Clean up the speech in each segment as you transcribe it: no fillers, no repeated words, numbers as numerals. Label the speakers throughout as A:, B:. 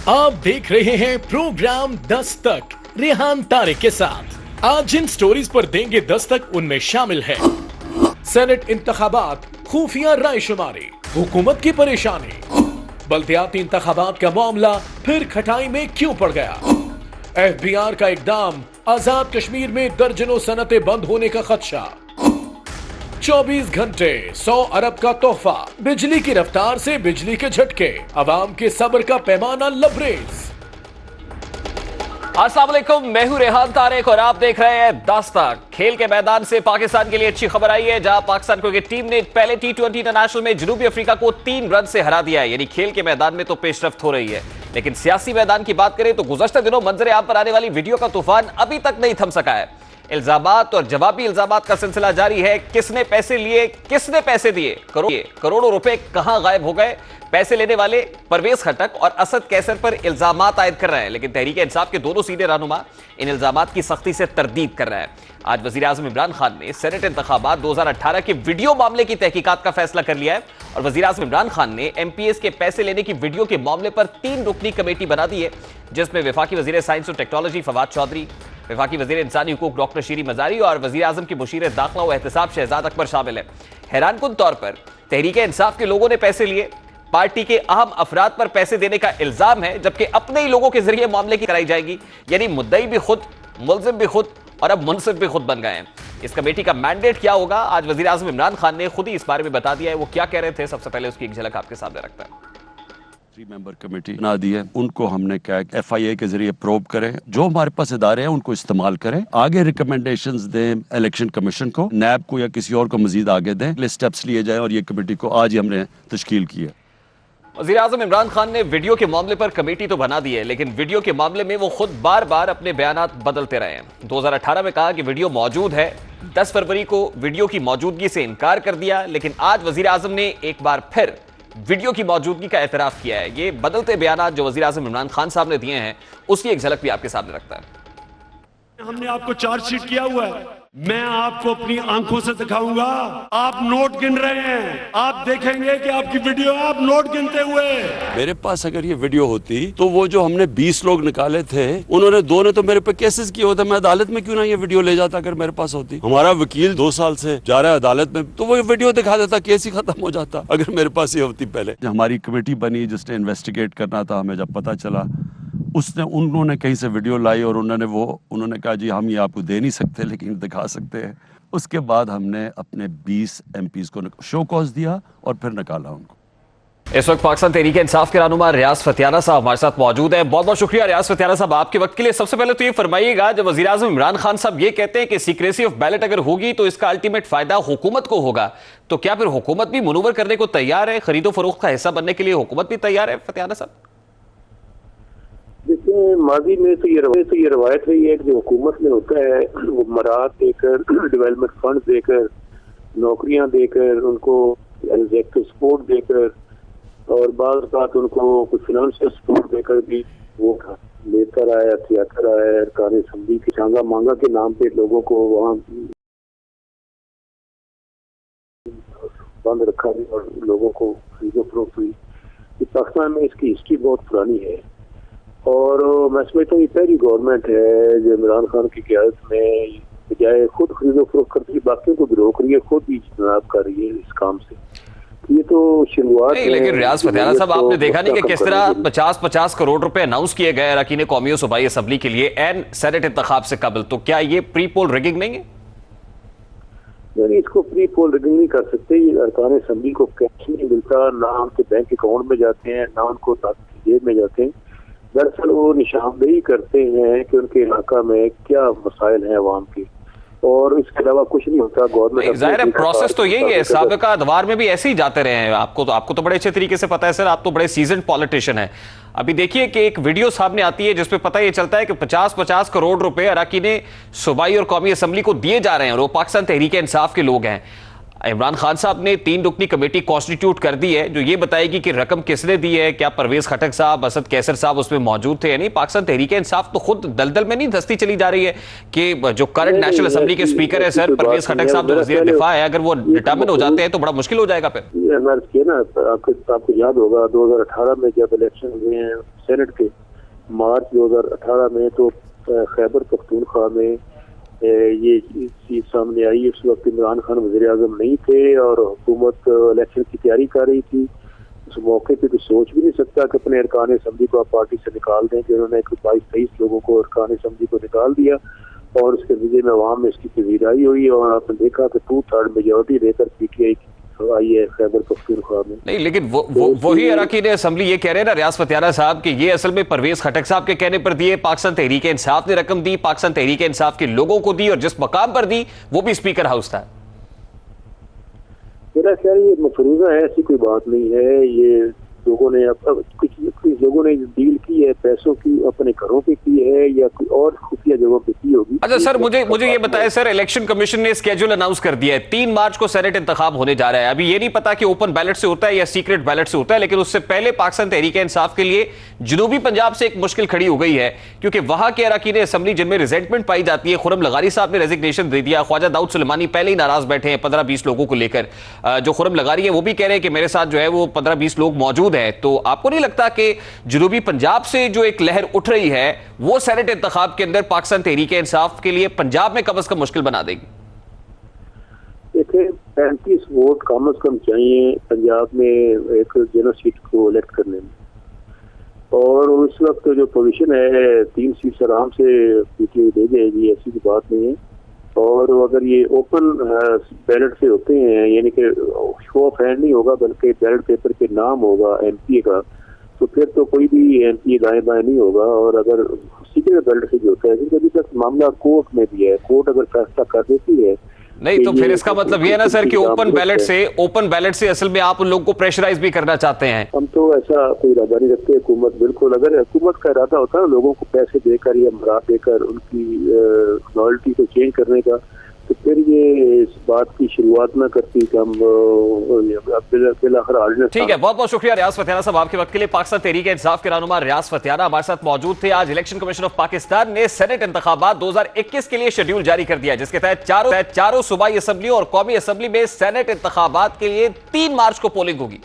A: आप देख रहे हैं प्रोग्राम दस्तक रेहान तारिक के साथ। आज जिन स्टोरीज पर देंगे दस्तक उनमें शामिल है सेनेट इंतखाबात, खुफिया राय शुमारी, हुकूमत की परेशानी, बल्दियाती इंतखाबात का मामला फिर खटाई में क्यों पड़ गया, FBI का इकदाम, आजाद कश्मीर में दर्जनों सनतें बंद होने का खदशा, 24 घंटे 100 अरब का तोहफा, बिजली की रफ्तार से बिजली के झटके, अवाम के सब्र का पैमाना लबरेज।
B: अस्सलाम वालेकुम, मैं हूं रेहान तारिक और आप देख रहे हैं दस्तक। खेल के मैदान से पाकिस्तान के लिए अच्छी खबर आई है, जहां पाकिस्तान क्रिकेट टीम ने पहले T20 इंटरनेशनल में जनूबी अफ्रीका को 3 रन से हरा दिया है। यानी खेल के मैदान में तो पेशरफ्त हो रही है, लेकिन सियासी मैदान की बात करें तो गुज़श्ता दिनों मंजर आम पर आने वाली वीडियो का तूफान अभी तक नहीं थम सका है। इल्जामात और जवाबी इल्जामात का सिलसिला जारी है। किसने पैसे लिए, किसने पैसे दिए, करोड़ों रुपए कहां गायब हो गए। पैसे लेने वाले परवेज खटक और असद कैसर पर इल्जामात आयद कर रहे हैं, लेकिन तहरीक इंसाफ के दोनों सीनियर रहनुमा इन इल्जामात की सख्ती से तरदीद कर रहे हैं। आज वजीर आजम इमरान खान ने सेनेट इंतखाबात 2018 के वीडियो मामले की तहकीकात का फैसला कर लिया है और वजीर आजम इमरान खान ने MPs के पैसे लेने की वीडियो के मामले पर 3 रुकनी कमेटी बना दी है, जिसमें वफाकी वजीर साइंस और टेक्नोलॉजी फवाद चौधरी, वफाकी वजीर इंसानी हुकूक डॉक्टर शीरी मजारी और वजीर आजम की मुशीर दाखिला व एहतसाब शहजाद अकबर शामिल है। हैरानकुन तौर पर तहरीक इंसाफ के लोगों ने पैसे लिए, पार्टी के अहम अफराद पर पैसे देने का इल्जाम है, जबकि अपने ही लोगों के जरिए मामले की कराई जाएगी। यानी मुद्दई भी खुद, मुलजिम भी खुद और अब मुनसिफ भी खुद बन गए हैं। इस कमेटी का मैंडेट क्या होगा, आज वजीर आजम इमरान खान ने खुद ही इस बारे में बता दिया है। वो क्या कह रहे थे, सबसे पहले उसकी एक झलक आपके सामने रखता है।
C: 3 मेंबर कमेटी बना दी है, उनको हमने क्या FIA के जरिए प्रोब करें, जो हमारे पास इदारे हैं उनको इस्तेमाल करें, आगे रिकमेंडेशंस दें इलेक्शन कमीशन को, नैब को या किसी और को मजीद आगे दें, स्टेप्स लिए जाएं और ये कमेटी को आज ही हमने तश्कील की है।
B: वज़ीर आज़म इमरान खान ने वीडियो के मामले पर कमेटी तो बना दी है, लेकिन वीडियो के मामले में वो खुद बार बार अपने बयानात बदलते रहे हैं। 2018 में कहा कि वीडियो मौजूद है, 10 फरवरी को वीडियो की मौजूदगी से इनकार कर दिया, लेकिन आज वज़ीर आज़म ने एक बार फिर वीडियो की मौजूदगी का एतराफ किया है। ये बदलते बयानात जो वज़ीर आज़म इमरान खान साहब ने दिए हैं, उसकी एक झलक भी आपके सामने रखता है।
D: हमने आपको चार्जशीट किया हुआ है, मैं आपको अपनी आंखों से दिखाऊंगा। आप नोट गिन रहे हैं, आप देखेंगे कि आपकी वीडियो आप नोट गिनते हुए।
C: मेरे पास अगर ये वीडियो होती तो वो जो हमने 20 लोग निकाले थे, उन्होंने 2 ने तो मेरे पे केसेस किए होते, मैं अदालत में क्यों ना ये वीडियो ले जाता। अगर मेरे पास होती, हमारा वकील 2 साल से जा रहा है अदालत में, तो वो वीडियो दिखा देता, केस ही खत्म हो जाता। अगर मेरे पास ये होती पहले। हमारी कमेटी बनी जिसने इन्वेस्टिगेट करना था, हमें जब पता चला उन्होंने कहीं से वीडियो लाई और उन्होंने कहा जी हम ये आपको दे नहीं सकते लेकिन दिखा सकते हैं। उसके बाद हमने अपने 20 MPs को शो कॉज दिया और फिर निकाला उनको।
B: इस वक्त पाकिस्तान तहरीक इंसाफ के रहनुमा रियाज फतियाना साहब हमारे साथ मौजूद है। बहुत बहुत शुक्रिया रियाज फतियाना साहब आपके वक्त के लिए। सबसे पहले तो ये फरमाइएगा, जब वज़ीर आज़म इमरान खान साहब ये कहते हैं कि सीक्रेसी ऑफ बैलेट अगर होगी तो इसका अल्टीमेट फायदा हुकूमत को होगा, तो क्या फिर हुकूमत भी मनूवर करने को तैयार है, खरीदो फरोख्त का हिस्सा बनने के लिए हुकूमत भी तैयार है? फतियाना साहब
E: देखिए, माजी में तो ये रवायत रही है कि जो हुकूमत में होता है वो मराद देकर, डेवलपमेंट फंड देकर, नौकरियां देकर, उनको एग्जेक्टिव सपोर्ट देकर और बाज़ बात उनको कुछ फिनेंशियल सपोर्ट देकर भी वो लेता रहा है, हथियाता रहा है। अरकान असम्बली की चांगा मांगा के नाम पे लोगों को वहाँ बंद रखा गया और लोगों को खरीदो फरोख्त हुई। पाकिस्तान में इसकी हिस्ट्री बहुत पुरानी है और मैं समझता हूँ ये पहली गवर्नमेंट है जो इमरान खान की क़यादत में बजाय खुद खरीदो फरोख्त करती है, बाकियों को भी रोक रही है, खुद भी इज्तनाब कर रही है इस काम से। ये तो शुरुआत है।
B: लेकिन रियाज फतियाना साहब आपने देखा नहीं कि किस तरह 50-50 करोड़ रुपए अनाउंस किए गए अरकान कौमी और सूबाई असम्बली के लिए एंड सेनेट इंतखाब से कबल, तो क्या ये प्री पोल रिगिंग नहीं है?
E: नहीं, इसको प्री पोल रिगिंग नहीं कर सकते। अरकान असम्बली को कैश नहीं मिलता, ना उनके बैंक अकाउंट में जाते हैं, ना उनको जेब में जाते हैं। दरअसल वो निशानदेही करते हैं कि उनके इलाका में क्या मसाइल हैं अवाम के, और इसके अलावा कुछ नहीं होता। गवर्नमेंट
B: जाहिर है प्रोसेस तो यही है, साबिका अदवार में भी ऐसे ही जाते रहे हैं। आपको तो बड़े अच्छे तरीके से पता है सर, आप तो बड़े सीजन्ड पॉलिटिशियन हैं। अभी देखिए कि एक वीडियो सामने आती है जिसपे पता ये चलता है कि 50-50 करोड़ रुपए अरकान सूबाई और कौमी असम्बली को दिए जा रहे हैं और वो पाकिस्तान तहरीक इंसाफ के लोग हैं। इमरान खान साहब ने 3 रुकनी कमेटी कॉन्स्टिट्यूट कर दी है जो ये बताएगी कि रकम किसने दी है, क्या परवेज खटक साहब, असद कैसर साहब उसमें मौजूद थे। यानी पाकिस्तान तहरीक इंसाफ तो खुद दलदल में नहीं धंसती चली जा रही है कि जो करंट नेशनल असेंबली के स्पीकर है सर परवेज खटक साहब जो वजीर दिफा है, अगर वो डिटर्मिन हो जाते हैं तो बड़ा मुश्किल हो जाएगा। फिर
E: ना आपको याद होगा 2018 में जब इलेक्शन हुए हैं सेनेट के मार्च 2018 में, तो खैबर पख्तूनख्वा में ये चीज सामने आई। उस वक्त इमरान खान वज़ीर आज़म नहीं थे और हुकूमत इलेक्शन की तैयारी कर रही थी। उस मौके पे तो सोच भी नहीं सकता कि अपने अरकान असम्बली को आप पार्टी से निकाल दें, कि उन्होंने 22-23 लोगों को अरकान असम्बली को निकाल दिया और उसके नतीजे में अवाम में इसकी पजीराई हुई और आपने देखा कि 2/3 मेजोरिटी लेकर PTI आई है खैबर पख्तूनख्वा में।
B: नहीं, लेकिन वही अरकान असम्बली ये कह रहे हैं ना रियाज फतियाना साहब कि ये असल में परवेज खटक साहब के कहने पर दिए, पाकिस्तान तहरीक इंसाफ ने रकम दी, पाकिस्तान तहरीक इंसाफ के लोगों को दी और जिस मकाम पर दी वो भी स्पीकर हाउस था।
E: मेरा ख्याल ये मफरूजा है, ऐसी कोई बात नहीं है। ये लोगों ने अब कुछ लोगों ने डील की है पैसों की, अपने घरों पे की है या कोई और खुफिया जगहों पे की होगी।
B: अच्छा सर, मुझे ये बताएं सर, इलेक्शन कमीशन ने स्केड्यूल अनाउंस कर दिया है, 3 मार्च को सेनेट इंतखाब होने जा रहा है। अभी ये नहीं पता कि ओपन बैलेट से होता है या सीक्रेट बैलेट से होता है, लेकिन उससे पहले पाकिस्तान तहरीक इंसाफ के लिए जनूबी पंजाब से एक मुश्किल खड़ी हो गई है क्योंकि वहां के अरकान असम्बली जिनमें रिजेंटमेंट पाई जाती है, खुरम लगारी साहब ने रेजिग्नेशन दे दिया, ख्वाजा दाऊद सुलेमानी पहले ही नाराज बैठे हैं 15-20 लोगों को लेकर। जो खुरम लगारी है वो भी कह रहे हैं कि मेरे साथ जो है वो 15-20 लोग मौजूद हैं। तो आपको नहीं लगता कि जनूबी पंजाब से जो एक लहर उठ रही है वो सेनेट इंतखाब के अंदर पाकिस्तान तहरीक इंसाफ के लिए पंजाब में कम से कम मुश्किल बना देगी?
E: देखिए 35 वोट कम से कम चाहिए पंजाब में एक जनरल सीट को इलेक्ट करने में, और उस वक्त जो पोजीशन है 3 सीट आराम से PTI दे जाएगी, ऐसी कोई बात नहीं है। और अगर ये ओपन बैलेट से होते हैं, यानी कि शो ऑफ हैंड नहीं होगा बल्कि बैलेट पेपर पे नाम होगा MP का, तो फिर तो कोई भी MP दाएं बाएं नहीं होगा। और अगर सीक्रेट बैलेट से जो होता है, क्योंकि अभी तक मामला कोर्ट में भी है, कोर्ट अगर फैसला कर देती है
B: नहीं तो फिर इसका मतलब ये है ना सर कि ओपन बैलेट से असल में आप उन लोगों को प्रेशराइज भी करना चाहते हैं।
E: हम तो ऐसा कोई इरादा नहीं रखते हुकूमत, बिल्कुल। अगर हुकूमत का इरादा होता है लोगों को पैसे देकर या मरा देकर उनकी लॉयल्टी को चेंज करने का, तो फिर ये इस बात की शुरुआत ना करती कि हम बिलाखिर।
B: ठीक है, बहुत बहुत शुक्रिया रियाज फतियाना साहब आपके वक्त के लिए। पाकिस्तान तहरीक इंसाफ के रहनुमा रियाज फतियाना हमारे साथ मौजूद थे। आज इलेक्शन कमीशन ऑफ पाकिस्तान ने सेनेट इंतखाबात 2021 के लिए शेड्यूल जारी कर दिया, जिसके तहत चारों सूबाई असम्बली और कौमी असम्बली में सेनेट इंतखाबात के लिए 3 मार्च को पोलिंग होगी।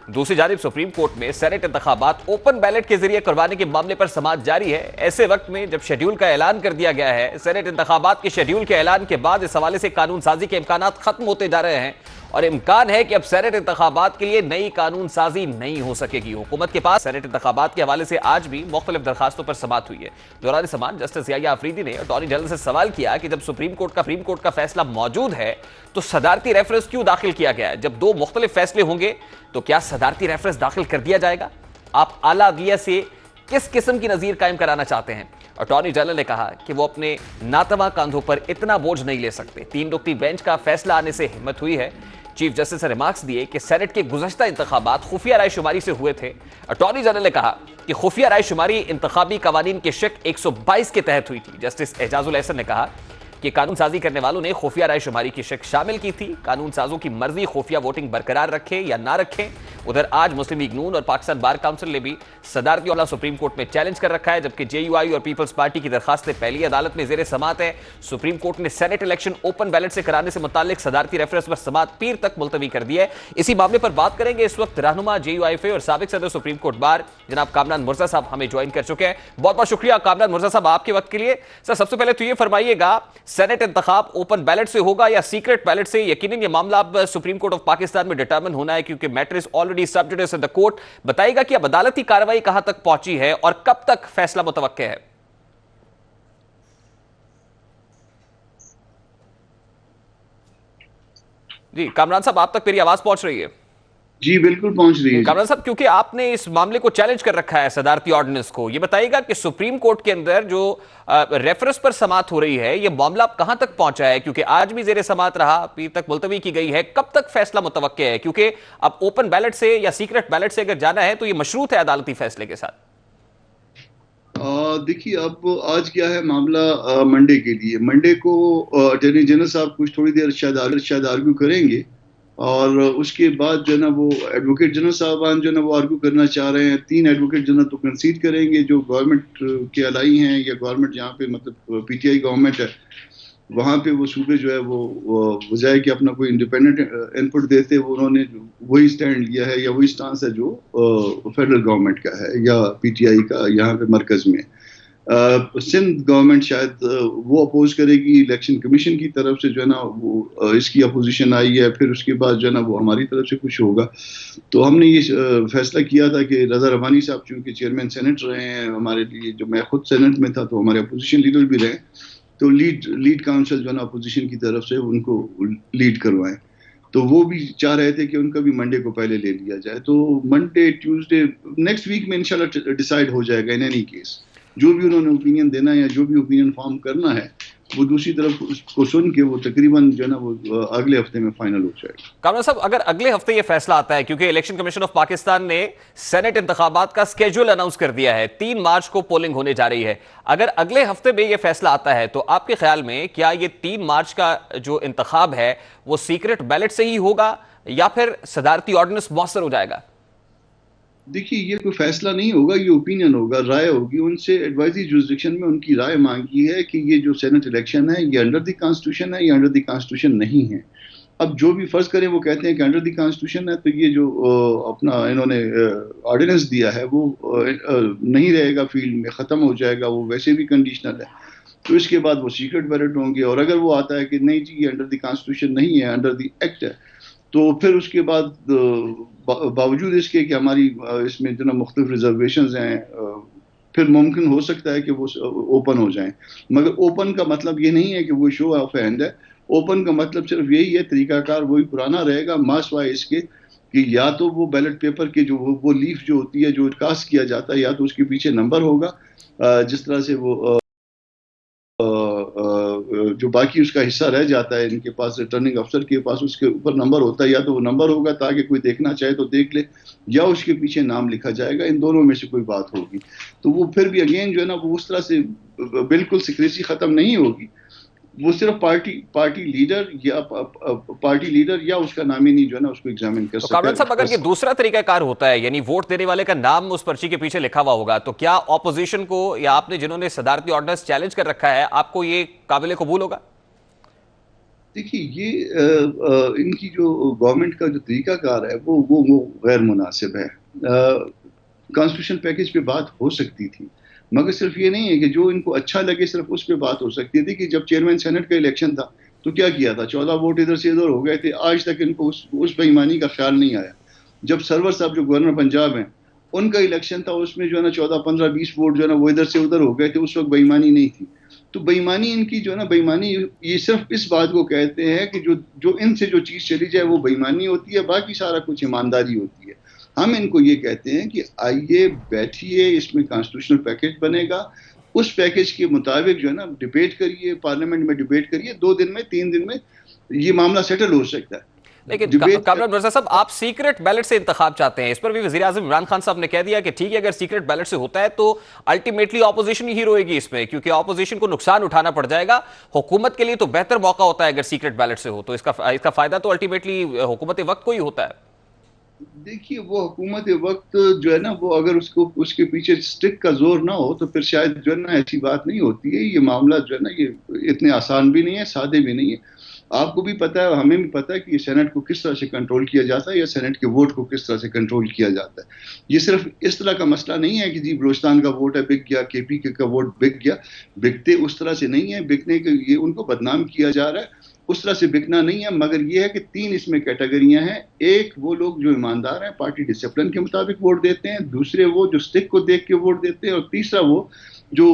B: दूसरी जानिब सुप्रीम कोर्ट में सेनेट इंतखाबात ओपन बैलेट के जरिए करवाने के मामले पर समाअत जारी है। ऐसे वक्त में जब शेड्यूल का ऐलान कर दिया गया है, सेनेट इंतखाबात के शेड्यूल के ऐलान के बाद इस हवाले से कानून साजी के इम्कानात खत्म होते जा रहे हैं और इम्कान है कि अब सेनेट इंतखाबात के लिए नई कानून साजी नहीं हो सकेगी। हुकूमत के पास सेनेट इंतखाबात के हवाले से आज भी मुख्तलिफ दरखास्तों पर समाअत हुई है। दौरान समाअत जस्टिस याहिया अफरीदी ने अटॉर्नी जनरल से सवाल किया कि जब सुप्रीम कोर्ट का फैसला मौजूद है तो सदारती रेफरेंस क्यों दाखिल किया गया है? जब 2 मुख्तलिफ फैसले होंगे तो क्या सदारती रेफरेंस दाखिल कर दिया जाएगा? आप आला अदलिया से किस किस्म की नजीर कायम कराना चाहते हैं? अटॉर्नी जनरल ने कहा कि वो अपने नातवा कंधों पर इतना बोझ नहीं ले सकते। 3 रुकनी बेंच का फैसला आने से हिम्मत हुई है। चीफ जस्टिस ने रिमार्क्स दिए कि सेनेट के गुज़श्ता इंतखाबात खुफिया राय शुमारी से हुए थे। अटॉर्नी जनरल ने कहा कि खुफिया राय शुमारी इंतखाबी कवानीन के शिक 122 के तहत हुई थी। जस्टिस एजाजुल एहसन ने कहा कि कानून साजी करने वालों ने खुफिया राय शुमारी की शिक शामिल की थी। कानून साजों की मर्जी खुफिया वोटिंग बरकरार रखें या ना रखें। उधर आज मुस्लिम लीग नून और पाकिस्तान बार काउंसिल ने भी सदारती वाला सुप्रीम कोर्ट में चैलेंज कर रखा है, जबकि JUI और पीपल्स पार्टी की दरखास्तें पहली अदालत में जेर समाअत है। सुप्रीम कोर्ट ने सेनेट इलेक्शन ओपन बैलेट से कराने से मुतालिक सदारती रेफरेंस पर समाअत पीर तक मुलतवी कर दी है। इसी मामले पर बात करेंगे। इस वक्त रहनुमा JUIF और साबिक सदर सुप्रीम कोर्ट बार जनाब कामरान मुर्जा साहब हमें ज्वाइन कर चुके हैं। बहुत बहुत शुक्रिया कामरान मुर्जा साहब आपके वक्त के लिए। सर, सबसे पहले तो ये फरमाइएगा, सेनेट इंतखाब ओपन बैलेट से होगा या सीक्रेट बैलेट से? यकीनन ये मामला अब सुप्रीम कोर्ट ऑफ पाकिस्तान में डिटरमिन होना है क्योंकि मैटर इज ऑलरेडी सब जुडिस इन द कोर्ट। बताइएगा कि अब अदालती कार्रवाई कहां तक पहुंची है और कब तक फैसला मुतवक्के है? जी कामरान साहब, आप तक मेरी आवाज पहुंच रही है?
F: जी बिल्कुल पहुंच रही है
B: कामरान साहब, क्योंकि आपने इस मामले को चैलेंज कर रखा है सदारती ऑर्डिनेंस को, ये बताइएगा कि सुप्रीम कोर्ट के अंदर जो रेफरेंस पर समाअत हो रही है ये मामला अब कहां तक पहुंचा है? क्योंकि आज भी जेर समाअत रहा, अभी तक मुलतवी की गई है, कब तक फैसला मुतवक्के है? क्योंकि अब ओपन बैलेट से या सीक्रेट बैलेट से अगर जाना है तो ये मशरूत है अदालती फैसले के साथ।
F: देखिए, अब आज क्या है मामला, मंडे के लिए, मंडे को अटॉर्नी जनरल साहब कुछ थोड़ी देर शायद आर्ग्यू करेंगे और उसके बाद जो है ना वो एडवोकेट जनरल साहबान जो है ना वो आर्ग्यू करना चाह रहे हैं। 3 एडवोकेट जनरल तो कंसीड करेंगे जो गवर्नमेंट के अलाई हैं या गवर्नमेंट जहाँ पे मतलब पीटीआई गवर्नमेंट है वहाँ पे वो सूबे जो है वो बजाय कि अपना कोई इंडिपेंडेंट इनपुट देते वो उन्होंने वही स्टैंड लिया है या वही स्टांस है जो फेडरल गवर्नमेंट का है या पीटीआई का यहाँ पे मरकज में। सिंध गवर्नमेंट शायद वो अपोज करेगी इलेक्शन कमीशन की तरफ से जो है ना वो इसकी अपोजिशन आई है, फिर उसके बाद जो है ना वो हमारी तरफ से कुछ होगा। तो हमने ये फैसला किया था कि रज़ा रबानी साहब चूँकि चेयरमैन सेनेट रहे हैं हमारे लिए, जो मैं खुद सेनेट में था तो हमारे अपोजिशन लीडर भी रहे, तो लीड काउंसिल जो है ना अपोजिशन की तरफ से उनको लीड करवाएं। तो वो भी चाह रहे थे कि उनका भी मंडे को पहले ले लिया जाए। तो मंडे ट्यूसडे नेक्स्ट वीक में इंशाल्लाह डिसाइड हो जाएगा इन एनी केस। जो भी उन्होंने ओपिनियन देना है या जो भी ओपिनियन फॉर्म करना है वो दूसरी तरफ उसको सुन के वो तकरीबन जो है ना वो अगले हफ्ते में फाइनल हो जाएगा।
B: कामरान साहब, अगर अगले हफ्ते ये फैसला आता है, क्योंकि इलेक्शन कमीशन ऑफ पाकिस्तान ने सेनेट इंतखाबात का स्केड्यूल अनाउंस कर दिया है, 3 मार्च को पोलिंग होने जा रही है, अगर अगले हफ्ते में ये फैसला आता है तो आपके ख्याल में क्या ये 3 मार्च का जो इंतखाब है वो सीक्रेट बैलेट से ही होगा या फिर सदारती ऑर्डिनेंस मौसर हो जाएगा?
F: देखिए ये कोई फैसला नहीं होगा, ये ओपिनियन होगा, राय होगी। उनसे एडवाइजरी जुरिसडिक्शन में उनकी राय मांगी है कि ये जो सेनेट इलेक्शन है ये अंडर द कॉन्स्टिट्यूशन है या अंडर द कॉन्स्टिट्यूशन नहीं है। अब जो भी फर्ज करें वो कहते हैं कि अंडर द कॉन्स्टिट्यूशन है, तो ये जो अपना इन्होंने ऑर्डिनेंस दिया है वो नहीं रहेगा, फील्ड में ख़त्म हो जाएगा, वो वैसे भी कंडीशनल है। तो इसके बाद वो सीक्रेट बैलेट होंगे, और अगर वो आता है कि नहीं जी ये अंडर द कॉन्स्टिट्यूशन नहीं है, अंडर द एक्ट है, तो फिर उसके बाद बावजूद इसके कि हमारी इसमें जो ना मुख्तलिफ रिजर्वेशंस हैं, फिर मुमकिन हो सकता है कि वो ओपन हो जाएं। मगर ओपन का मतलब ये नहीं है कि वो शो ऑफ हैंड है। ओपन का मतलब सिर्फ यही है, तरीकाकार वही पुराना रहेगा, मासवाए इसके कि या तो वो बैलेट पेपर के जो वो लीफ जो होती है जो कास्ट किया जाता है, या तो उसके पीछे नंबर होगा, जिस तरह से वो जो बाकी उसका हिस्सा रह जाता है इनके पास, रिटर्निंग अफसर के पास उसके ऊपर नंबर होता है, या तो वो नंबर होगा ताकि कोई देखना चाहे तो देख ले, या उसके पीछे नाम लिखा जाएगा, इन दोनों में से कोई बात होगी। तो वो फिर भी अगेन जो है ना वो उस तरह से बिल्कुल सीक्रेसी खत्म नहीं होगी, वो सिर्फ पार्टी लीडर या उसका नामिनी जो है ना उसको एग्जामिन कर सकता है।
B: कामरान साहब, अगर ये दूसरा तरीकाकार होता है, यानी वोट देने वाले का नाम उस पर्ची के पीछे लिखा हुआ होगा, तो क्या ऑपोजिशन को या आपने जिन्होंने सदारती ऑर्डिनेंस चैलेंज कर रखा है, आपको ये काबिल कबूल होगा?
F: देखिए ये इनकी जो गवर्नमेंट का जो तरीकाकार है वो गैर मुनासिब है। कॉन्स्टिट्यूशन पैकेज पे बात हो सकती थी, मगर सिर्फ ये नहीं है कि जो इनको अच्छा लगे सिर्फ उस पर बात हो सकती थी। कि जब चेयरमैन सेनेट का इलेक्शन था तो क्या किया था, 14 वोट इधर से इधर हो गए थे, आज तक इनको उस बेईमानी का ख्याल नहीं आया। जब सरवर साहब जो गवर्नर पंजाब हैं उनका इलेक्शन था, उसमें जो है ना 14, 15, 20 वोट जो है ना वो इधर से उधर हो गए थे, उस वक्त बेईमानी नहीं थी। तो बेईमानी इनकी जो है ना, बेईमानी ये सिर्फ इस बात को कहते हैं कि जो इनसे जो चीज़ चली जाए वो बेईमानी होती है, बाकी सारा कुछ ईमानदारी होती है। हम इनको ये कहते हैं कि आइए बैठिए, इसमें कॉन्स्टिट्यूशनल पैकेज बनेगा, उस पैकेज के मुताबिक जो है ना डिबेट करिए, पार्लियामेंट में डिबेट करिए, 2 दिन में 3 दिन में ये मामला सेटल हो सकता है।
B: लेकिन कामरान मिर्जा साहब, आप सीक्रेट बैलेट से इंतखाब चाहते हैं, इस पर भी वज़ीर आज़म इमरान खान साहब ने कह दिया कि ठीक है, अगर सीक्रेट बैलेट से होता है तो अल्टीमेटली ऑपोजिशन ही रोएगी इसमें, क्योंकि ऑपोजिशन को नुकसान उठाना पड़ जाएगा। हुकूमत के लिए तो बेहतर मौका होता है अगर सीक्रेट बैलेट से हो, तो इसका फायदा तो अल्टीमेटली हुकूमत वक्त को ही होता है।
F: देखिए वो हुकूमत वक्त जो है ना वो अगर उसके पीछे स्टिक का जोर ना हो तो फिर शायद जो है ना ऐसी बात नहीं होती है। ये मामला जो है ना ये इतने आसान भी नहीं है, सादे भी नहीं है। आपको भी पता है, हमें भी पता है कि सेनेट को किस तरह से कंट्रोल किया जाता है या सेनेट के वोट को किस तरह से कंट्रोल किया जाता है। ये सिर्फ इस तरह का मसला नहीं है कि जी बलोचिस्तान का वोट है बिक गया, केपी का वोट बिक गया। बिकते उस तरह से नहीं है, बिकने के ये उनको बदनाम किया जा रहा है, उस तरह से बिकना नहीं है। मगर ये है कि 3 इसमें कैटेगरियां हैं। एक वो लोग जो ईमानदार हैं, पार्टी डिसिप्लिन के मुताबिक वोट देते हैं, दूसरे वो जो स्टिक को देख के वोट देते हैं, और तीसरा वो जो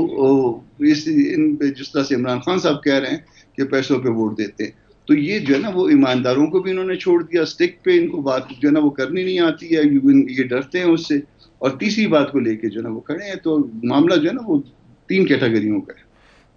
F: जिस तरह से इमरान खान साहब कह रहे हैं कि पैसों पे वोट देते हैं। तो ये जो है ना वो ईमानदारों को भी इन्होंने छोड़ दिया, स्टिक पे इनको बात जो है ना वो करनी नहीं आती है, ये डरते हैं उससे, और तीसरी बात को लेके जो है ना वो खड़े हैं। तो मामला जो है ना वो 3 कैटेगरियों का है।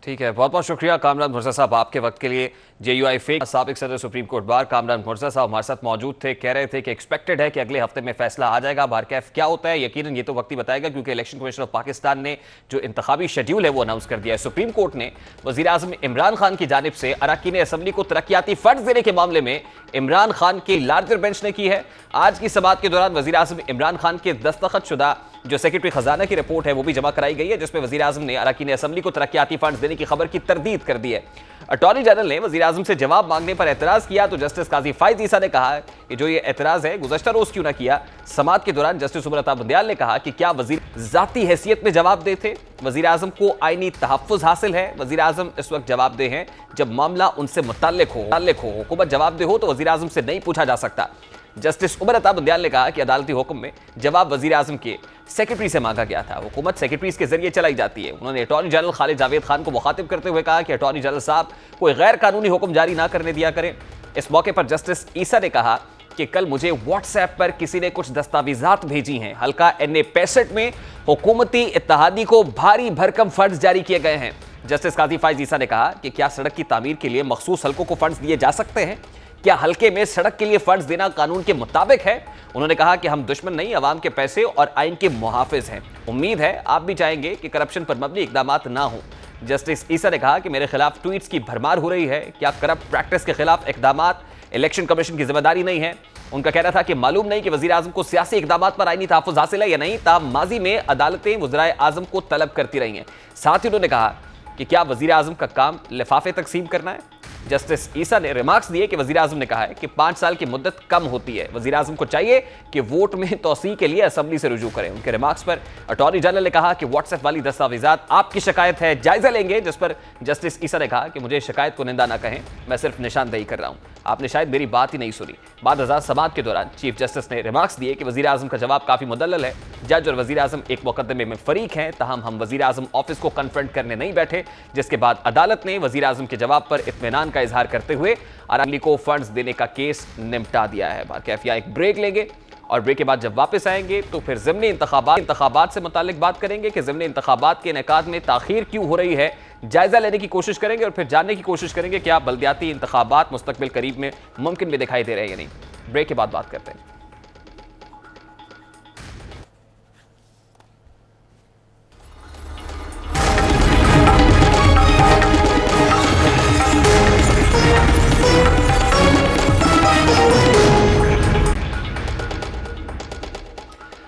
B: ठीक है, बहुत बहुत शुक्रिया कामरान मुर्जा साहब आपके वक्त के लिए। JUI फेक साबिक सदर सुप्रीम कोर्ट बार कामरान मुर्जा साहब हमारे साथ मौजूद थे, कह रहे थे कि एक्सपेक्टेड है कि अगले हफ्ते में फैसला आ जाएगा। बाहर कैफ क्या होता है यकीनन ये तो वक्त ही बताएगा, क्योंकि इलेक्शन कमीशन ऑफ पाकिस्तान ने जो इंतखाबी शेड्यूल है वो अनाउंस कर दिया है। सुप्रीम कोर्ट ने वजीर आजम इमरान खान की जानिब से अरकान असम्बली को तरक्याती फंड देने के मामले में इमरान खान की लार्जर बेंच ने की है। आज की समाअत के दौरान वजीर आजम इमरान खान के दस्तखत शुदा जो सेक्रेटरी खजाना की रिपोर्ट है वो भी जमा कराई गई है, जिसमें वजीर आजम ने अरकान असम्बली को तरक्याती फंड देने की खबर की तरदीद कर दी है। अटॉर्नी जनरल ने वजीर आजम से जवाब मांगने पर एतराज किया तो जस्टिस काजी फायज ईसा ने कहा कि जो ये एतराज है गुज़श्ता रोज क्यों ना किया। समाअत के दौरान जस्टिस उमर अता बंदियाल ने कहा कि क्या वजीर जाती हैसियत में जवाब दे थे, वजीर आजम को आईनी तहफ़्फ़ुज़ हासिल है, वजीर आजम इस वक्त जवाब दे हैं जब मामला उनसे मुतल्लिक हो, हुकूमत जवाब दे हो तो वजीर आजम से नहीं पूछा जा सकता। जस्टिस उमर अता बंदियाल ने कहा कि अदालती हुक्म में जवाब वजीर आजम के सेक्रेटरी से मांगा गया था, हुकूमत सेक्रेटरीज के जरिए चलाई जाती है। उन्होंने अटॉर्नी जनरल खालिद जावेद खान को मुखातिब करते हुए कहा कि अटॉर्नी जनरल साहब कोई गैर कानूनी हुक्म जारी ना करने दिया करें। इस मौके पर जस्टिस ईसा ने कहा कि कल मुझे व्हाट्सएप पर किसी ने कुछ दस्तावेजात भेजी हैं, हल्का NA 65 में हुकूमती इत्तेहादी को भारी भरकम फंड्स जारी किए गए हैं। जस्टिस काजी फायज ईसा ने कहा कि क्या सड़क की तामीर के लिए मखसूस हल्कों को फंड्स दिए जा सकते हैं, क्या हल्के में सड़क के लिए फंड्स देना कानून के मुताबिक है। उन्होंने कहा कि हम दुश्मन नहीं, अवाम के पैसे और आइन के मुहाफिज हैं। उम्मीद है आप भी चाहेंगे कि करप्शन पर मबनी इकदामात ना हो। जस्टिस ईसा ने कहा कि मेरे खिलाफ ट्वीट्स की भरमार हो रही है, क्या करप्ट प्रैक्टिस के खिलाफ इकदामात इलेक्शन कमीशन की जिम्मेदारी नहीं है। उनका कहना था कि मालूम नहीं कि वजीर आजम को सियासी इकदामात पर आईनी तहफ़्फ़ुज़ हासिल है या नहीं, ताहम माजी में अदालतें वज़ीर आजम को तलब करती रही हैं। साथ ही उन्होंने कहा कि क्या वजीर आजम का काम लिफाफे तकसीम करना है। जस्टिस ईसा ने रिमार्क्स दिए कि वजीर आजम ने कहा है कि 5 साल की मुद्दत कम होती है, वजीर आजम को चाहिए कि वोट में तोसी के लिए असम्बली से रुजू करें। उनके रिमार्क्स पर अटॉर्नी जनरल ने कहा कि व्हाट्सएप वाली दस्तावेजात आपकी शिकायत है, जायजा लेंगे, जिस पर जस्टिस ईसा ने कहा कि मुझे शिकायत को निंदा ना कहें, मैं सिर्फ निशानदेही कर रहा हूं, आपने शायद मेरी बात ही नहीं सुनी। बाद हज़ार समाअत के दौरान चीफ जस्टिस ने रिमार्क्स दिए कि वजीर आजम का जवाब काफी मुदल्लल है, जज और वजीर आजम एक मुकदमे में फरीक हैं, ताहम हम वजीर आजम ऑफिस को कन्फ्रंट करने नहीं बैठे। जिसके बाद अदालत ने वजीर आजम के जवाब पर इत्मीनान का इजहार करते हुए अरकान को फंड्स देने का केस निपटा दिया है। कैफिया एक ब्रेक लेंगे और ब्रेक के बाद जब वापस आएंगे तो फिर ज़िमनी इंतखाबात से मुतालिक बात करेंगे कि ज़िमनी इंतखाबात के इनेकाद में ताखीर क्यों हो रही है, जायजा लेने की कोशिश करेंगे और फिर जानने की कोशिश करेंगे क्या बल्दियाती इंतखाबात मुस्तकबिल करीब में मुमकिन भी दिखाई दे रहे हैं या नहीं। ब्रेक के बाद बात करते हैं।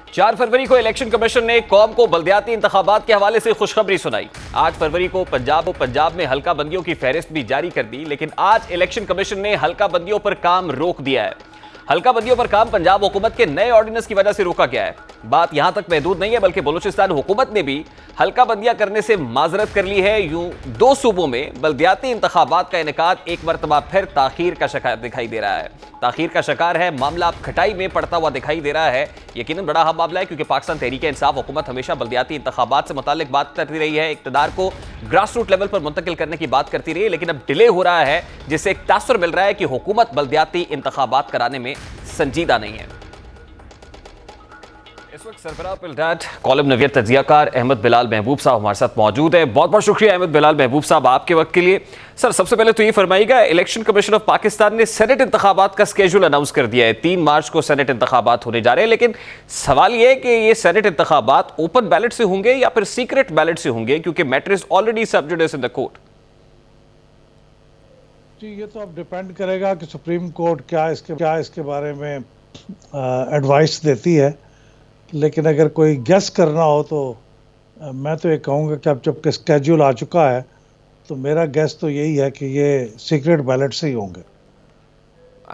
B: चार फरवरी को इलेक्शन कमीशन ने कौम को बल्दियाती इंतखाबात के हवाले से खुशखबरी सुनाई। 8 फरवरी को पंजाब में हल्का बंदियों की फहरिस्त भी जारी कर दी, लेकिन आज इलेक्शन कमीशन ने हल्का बंदियों पर काम रोक दिया है। हल्का बंदियों पर काम पंजाब हुकूमत के नए ऑर्डिनेंस की वजह से रोका गया है। बात यहां तक महदूद नहीं है, बल्कि बलूचिस्तान हुकूमत ने भी हल्का बंदियां करने से माजरत कर ली है। यूं 2 सूबों में बल्दियाती इंतखाबात का इनेकाद एक मरतबा फिर ताखीर का शिकार दिखाई दे रहा है। ताखीर का शिकार है, मामला अब खटाई में पड़ता हुआ दिखाई दे रहा है। यकीनन बड़ा अहम मामला है, क्योंकि पाकिस्तान तहरीक इंसाफ हुकूमत हमेशा बल्दियाती इंतखाबात से मुतालिक बात करती रही है, इक़्तिदार को ग्रास रूट लेवल पर मुंतकिल करने की बात करती रही है, लेकिन अब डिले हो रहा है, जिससे एक तासुर मिल रहा है कि हुकूमत बल्दियाती इंतखाबात कराने में संजीदा नहीं है। इस वक्त सरबराह पिलडाट कॉलम नवीर तजियाकार अहमद बिलाल महबूब साहब हमारे साथ मौजूद है। बहुत बहुत शुक्रिया अहमद बिलाल महबूब साहब आपके वक्त के लिए। सर, सबसे पहले तो ये फरमाइएगा, इलेक्शन कमीशन ऑफ पाकिस्तान ने सेनेट इंतखाबात का स्केड्यूल अनाउंस कर दिया है। 3 मार्च को सेनेट इंतखाबात होने जा रहे हैं, लेकिन सवाल ये है कि ये सेनेट इंतखाबात ओपन बैलेट से होंगे या फिर सीक्रेट बैलेट से होंगे, क्योंकि मैटर इज ऑलरेडी सब जुडिस इन द कोर्ट।
G: जी, ये तो अब डिपेंड करेगा कि सुप्रीम कोर्ट क्या इसके बारे में एडवाइस देती है, लेकिन अगर कोई गेस करना हो तो मैं तो ये कहूँगा कि अब जब स्केड्यूल आ चुका है तो मेरा गेस तो यही है कि ये सीक्रेट बैलेट से ही होंगे।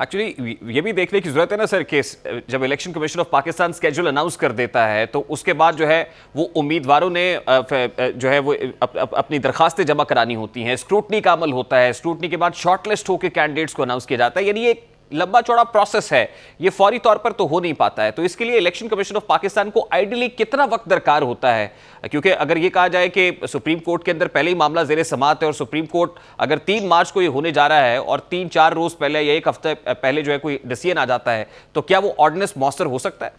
B: एक्चुअली ये भी देखने की जरूरत है ना सर कि जब election commission of Pakistan schedule announce कर देता है तो उसके बाद जो है वो उम्मीदवारों ने जो है वो अपनी दरखास्तें जमा करानी होती हैं, स्क्रूटनी का अमल होता है, स्क्रूटनी के बाद शॉर्टलिस्ट होकर कैंडिडेट्स को अनाउंस किया जाता है। यानी ये लंबा चौड़ा प्रोसेस है, ये फौरी तौर पर तो हो नहीं पाता है। तो इसके लिए इलेक्शन कमीशन ऑफ पाकिस्तान को आइडियली कितना वक्त दरकार होता है? क्योंकि अगर ये कहा जाए कि सुप्रीम कोर्ट के अंदर पहले ही मामला ज़ेरे समाअत है और सुप्रीम कोर्ट अगर 3 मार्च को ये होने जा रहा है और 3-4 रोज पहले या 1 हफ्ते पहले जो है कोई डिसीजन आ जाता है, तो क्या वो ऑर्डिनेंस मौसर हो सकता है?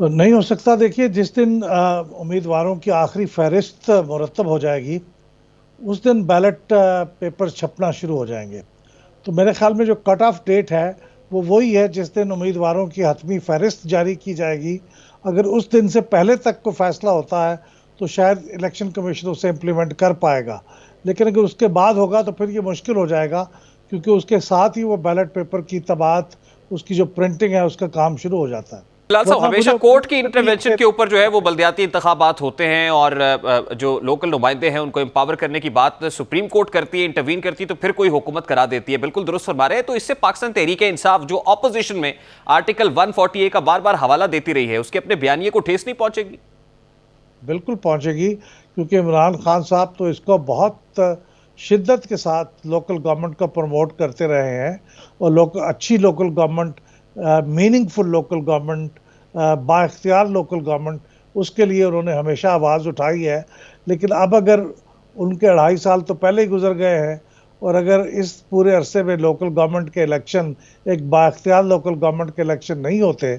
G: नहीं हो सकता। देखिए, जिस दिन उम्मीदवारों की आखिरी फहरिस्त मुरतब हो जाएगी उस दिन बैलेट पेपर छपना शुरू हो जाएंगे। तो मेरे ख्याल में जो कट ऑफ डेट है वो वही है जिस दिन उम्मीदवारों की हतमी फहरिस्त जारी की जाएगी। अगर उस दिन से पहले तक को फैसला होता है तो शायद इलेक्शन कमीशन उसे इम्प्लीमेंट कर पाएगा, लेकिन अगर उसके बाद होगा तो फिर ये मुश्किल हो जाएगा, क्योंकि उसके साथ ही वो बैलेट पेपर की तबात, उसकी जो प्रिंटिंग है, उसका काम शुरू हो जाता है।
B: फिलहाल साहब, हमेशा कोर्ट की इंटरवेंशन के ऊपर जो है वो बल्दियाती इंतखाबात होते हैं और जो लोकल नुमाइंदे हैं उनको एम्पावर करने की बात सुप्रीम कोर्ट करती है, इंटरवीन करती है, तो फिर कोई हुकूमत करा देती है। बिल्कुल दुरुस्त फरमा रहे हैं। तो इससे पाकिस्तान तहरीक-ए-इंसाफ जो ऑपोजिशन में आर्टिकल 140A का बार बार हवाला देती रही है, उसके अपने बयानिए को ठेस नहीं पहुंचेगी?
G: बिल्कुल पहुंचेगी, क्योंकि इमरान खान साहब तो इसको बहुत शिद्दत के साथ लोकल गवर्नमेंट को प्रमोट करते रहे हैं और अच्छी local government, meaningful local government, बाइख्तियार लोकल गवर्नमेंट, उसके लिए उन्होंने हमेशा आवाज़ उठाई है। लेकिन अब अगर उनके 2.5 साल तो पहले ही गुजर गए हैं और अगर इस पूरे अरसे में लोकल गवर्नमेंट के इलेक्शन, एक बाइख्तियार लोकल गवर्नमेंट के इलेक्शन नहीं होते,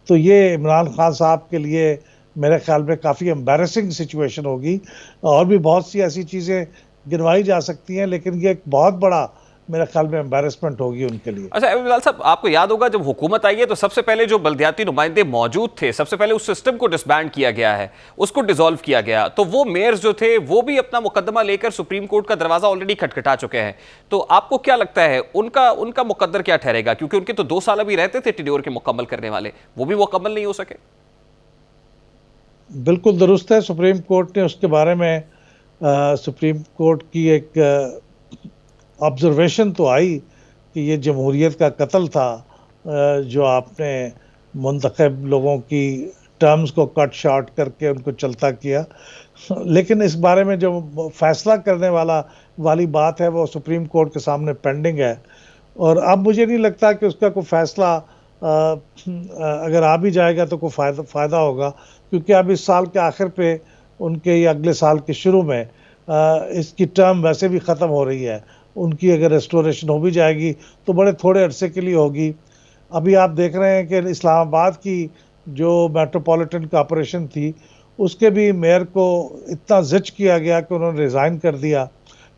G: तो ये इमरान खान साहब के लिए मेरे ख्याल में काफ़ी एम्बैरेसिंग सिचुएशन होगी। और भी बहुत सी ऐसी चीज़ें गिनवाई जा सकती हैं, लेकिन ये एक बहुत बड़ा मेरे ख्याल में एम्बैरेसमेंट होगी उनके लिए।
B: अच्छा बिलाल साहब, आपको याद होगा जब हुकूमत आई है तो सबसे पहले जो बल्दियाती नुमाइंदे मौजूद थे, सबसे पहले उस सिस्टम को डिसबैंड किया गया है, उसको डिसॉल्व किया गया। तो वो मेयर्स जो थे वो भी अपना मुकदमा लेकर सुप्रीम कोर्ट का दरवाजा ऑलरेडी खटखटा चुके हैं। तो आपको क्या लगता है उनका मुकद्दर क्या ठहरेगा? क्योंकि उनके तो 2 साल अभी रहते थे टेन्योर के मुकम्मल करने वाले, वो भी मुकम्मल नहीं हो सके।
G: बिल्कुल दुरुस्त है। सुप्रीम कोर्ट ने उसके बारे में सुप्रीम कोर्ट की एक ऑब्जर्वेशन तो आई कि ये जमहूरियत का कत्ल था, जो आपने मुंतखब लोगों की टर्म्स को कट शॉर्ट करके उनको चलता किया। लेकिन इस बारे में जो फैसला करने वाली बात है वो सुप्रीम कोर्ट के सामने पेंडिंग है, और अब मुझे नहीं लगता कि उसका कोई फैसला अगर आ भी जाएगा तो कोई फ़ायदा होगा, क्योंकि अब इस साल के आखिर पे उनके या अगले साल के शुरू में इसकी टर्म वैसे भी ख़त्म हो रही है। उनकी अगर रेस्टोरेशन हो भी जाएगी तो बड़े थोड़े अरसे के लिए होगी। अभी आप देख रहे हैं कि इस्लामाबाद की जो मेट्रोपॉलिटन कॉरपोरेशन थी उसके भी मेयर को इतना ज़िच किया गया कि उन्होंने रिज़ाइन कर दिया,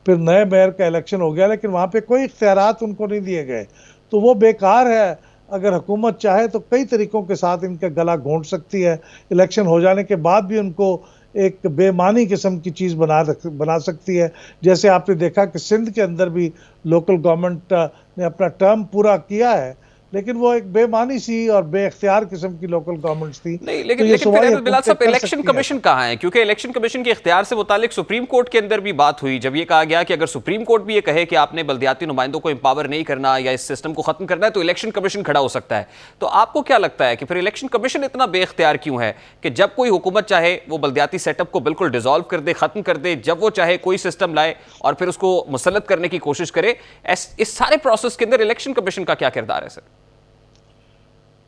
G: फिर नए मेयर का इलेक्शन हो गया, लेकिन वहाँ पे कोई इख्तियारात उनको नहीं दिए गए। तो वो बेकार है। अगर हुकूमत चाहे तो कई तरीक़ों के साथ इनका गला घोंट सकती है, इलेक्शन हो जाने के बाद भी उनको एक बेमानी किस्म की चीज़ बना सकती है। जैसे आपने देखा कि सिंध के अंदर भी लोकल गवर्नमेंट ने अपना टर्म पूरा किया है, लेकिन वो एक बेमानी सी और बेख्तियार किस्म की लोकल गवर्नमेंट्स थी।
B: नहीं, लेकिन फिर बिलाल साहब, इलेक्शन कमीशन कहाँ है? क्योंकि इलेक्शन कमीशन के इख्तियार से मुतालिक सुप्रीम कोर्ट के अंदर भी बात हुई, जब ये कहा गया कि अगर सुप्रीम कोर्ट भी ये कहे कि आपने बल्दियाती नुमाइंदों को एम्पावर नहीं करना या इस सिस्टम को खत्म करना है तो इलेक्शन कमीशन खड़ा हो सकता है। तो आपको क्या लगता है कि फिर इलेक्शन कमीशन इतना बेख्तियार क्यों है कि जब कोई हुकूमत चाहे वो बल्दियाती सेटअप को बिल्कुल डिसॉल्व कर दे, खत्म कर दे, जब वो चाहे कोई सिस्टम लाए और फिर उसको मुसल्लत करने की कोशिश करे? इस सारे प्रोसेस के अंदर इलेक्शन कमीशन का क्या किरदार है सर?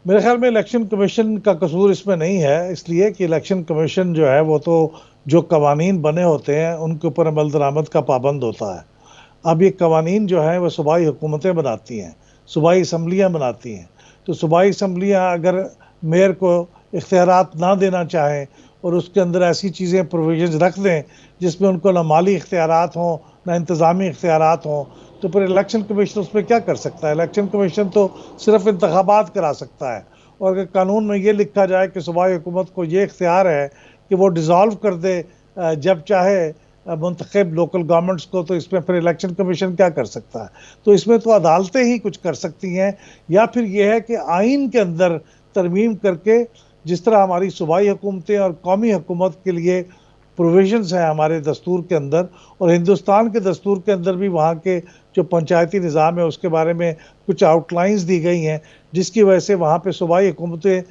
G: मेरे ख्याल में इलेक्शन कमीशन का कसूर इसमें नहीं है, इसलिए कि इलेक्शन कमीशन जो है वो तो जो कवानीन बने होते हैं उनके ऊपर अमल दरामद का पाबंद होता है। अब ये कवानीन जो है वो सूबाई हुकूमतें बनाती हैं, सूबाई असम्बलियाँ बनाती हैं। तो सूबाई असम्बलियाँ अगर मेयर को इख्तियारात ना देना चाहें और उसके अंदर ऐसी चीज़ें प्रोविजन रख दें जिसमें उनको ना माली इख्तियारात हों ना इंतज़ामी इख्तियारात हों, तो फिर इलेक्शन कमीशन उसमें क्या कर सकता है? इलेक्शन कमीशन तो सिर्फ इंतखाबात करा सकता है। और अगर कानून में ये लिखा जाए कि सूबाई हुकूमत को ये इख्तियार है कि वो डिज़ॉल्व कर दे जब चाहे मुंतखब लोकल गवर्नमेंट्स को, तो इसमें फिर इलेक्शन कमीशन क्या कर सकता है? तो इसमें तो अदालतें ही कुछ कर सकती हैं, या फिर ये है कि आइन के अंदर तरमीम करके, जिस तरह हमारी सूबाई हुकूमतें और कौमी हुकूमत के लिए प्रोविजंस हैं हमारे दस्तूर के अंदर, और हिंदुस्तान के दस्तूर के अंदर भी वहाँ के जो पंचायती निज़ाम है उसके बारे में कुछ आउटलाइंस दी गई हैं, जिसकी वजह से वहाँ पे सूबाई हुकूमतें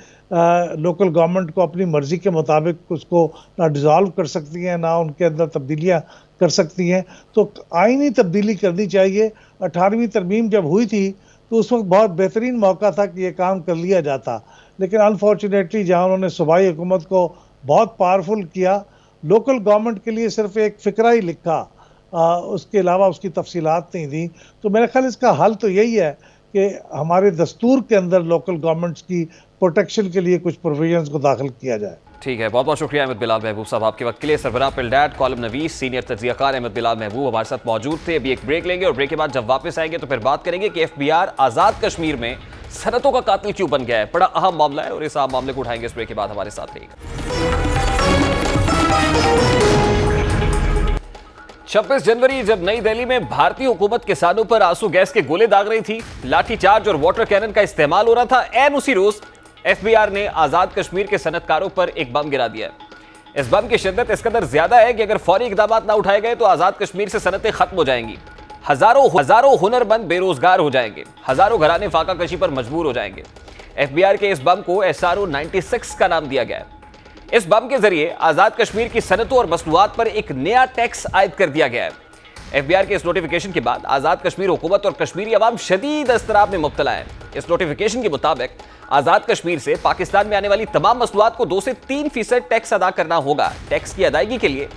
G: लोकल गवर्नमेंट को अपनी मर्ज़ी के मुताबिक उसको ना डिज़ॉल्व कर सकती हैं ना उनके अंदर तब्दीलियाँ कर सकती हैं। तो आइनी तब्दीली करनी चाहिए। 18वीं तरमीम जब हुई थी तो उस वक्त बहुत बेहतरीन मौका था कि ये काम कर लिया जाता, लेकिन अनफॉर्चुनेटली जहाँ उन्होंने सूबाई हुकूमत को बहुत पावरफुल किया, लोकल गवर्नमेंट के लिए सिर्फ एक फ़िक्रा ही लिखा, उसके अलावा उसकी तफसीलात नहीं दी। तो मेरा ख्याल इसका हल तो यही है कि हमारे दस्तूर के अंदर लोकल गवर्नमेंट्स की प्रोटेक्शन के लिए कुछ प्रोविजंस को दाखिल किया जाए।
B: ठीक है, बहुत बहुत शुक्रिया अहमद बिलाल महबूब साहब आपके वक्त के लिए। सरबराह पिलडैट, कॉलम नवीस, सीनियर तज्जियाकार अहमद बिलाल महबूब हमारे साथ मौजूद थे। अभी एक ब्रेक लेंगे और ब्रेक के बाद जब वापस आएंगे तो फिर बात करेंगे कि एफबीआर आज़ाद कश्मीर में सनतों का कातिल क्यों बन गया है। बड़ा अहम मामला है और इस अहम मामले को उठाएंगे इस ब्रेक के बाद। हमारे साथ रहिएगा। 26 जनवरी जब नई दिल्ली में भारतीय हुकूमत किसानों पर आंसू गैस के गोले दाग रही थी, लाठीचार्ज और वाटर कैनन का इस्तेमाल हो रहा था, ऐन उसी रोज एफबीआर ने आजाद कश्मीर के सनतकारों पर एक बम गिरा दिया। इस बम की शिद्दत इस कदर ज्यादा है कि अगर फौरी इकदाम ना उठाए गए तो आजाद कश्मीर से सनतें खत्म हो जाएंगी, हजारों हुनरमंद बेरोजगार हो जाएंगे, हजारों घराने फाका कशी पर मजबूर हो जाएंगे। एफबीआर के इस बम को SRO 96 का नाम दिया गया है। इस बम के जरिए आजाद कश्मीर की सनतों और मसनूआत पर एक नया टैक्स आयद कर दिया गया है। एफबीआर के इस नोटिफिकेशन के बाद आजाद कश्मीर हुकूमत और कश्मीरी अवाम शदीद इज़्तिराब में मुब्तला है। इस नोटिफिकेशन के मुताबिक आजाद कश्मीर से पाकिस्तान में आने वाली तमाम मसनूआत को 2 से 3% टैक्स अदा करना होगा। टैक्स की अदायगी के लिए